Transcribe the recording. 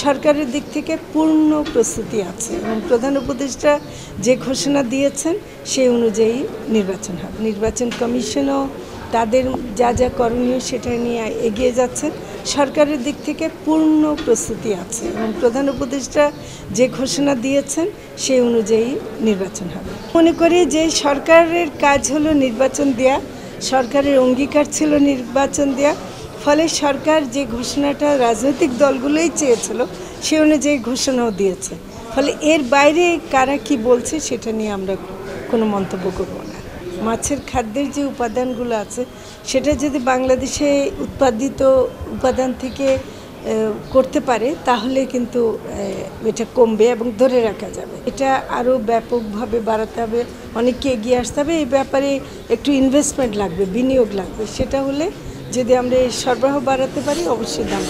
সরকারের দিক থেকে পূর্ণ প্রস্তুতি আছে এবং প্রধান উপদেষ্টা যে ঘোষণা দিয়েছেন সেই অনুযায়ী নির্বাচন হবে। নির্বাচন কমিশনও তাদের যা যা করণীয় সেটা নিয়ে এগিয়ে যাচ্ছেন। সরকারের দিক থেকে পূর্ণ প্রস্তুতি আছে এবং প্রধান উপদেষ্টা যে ঘোষণা দিয়েছেন সেই অনুযায়ী নির্বাচন হবে। মনে করি যে সরকারের কাজ হলো নির্বাচন দেয়া, সরকারের অঙ্গীকার ছিল নির্বাচন দেয়া, ফলে সরকার যে ঘোষণাটা রাজনৈতিক দলগুলোই চেয়েছিল সে অনুযায়ী ঘোষণাও দিয়েছে। ফলে এর বাইরে কারা কি বলছে সেটা নিয়ে আমরা কোনো মন্তব্য করব না। মাছের খাদ্যের যে উপাদানগুলো আছে সেটা যদি বাংলাদেশে উৎপাদিত উপাদান থেকে করতে পারে তাহলে কিন্তু এটা কমবে এবং ধরে রাখা যাবে। এটা আরও ব্যাপকভাবে বাড়াতে হবে, অনেককে এগিয়ে আসতে হবে। এই ব্যাপারে একটু ইনভেস্টমেন্ট লাগবে, বিনিয়োগ লাগবে। সেটা হলে যদি আমরা এই সরবরাহ বাড়াতে পারি অবশ্যই দাম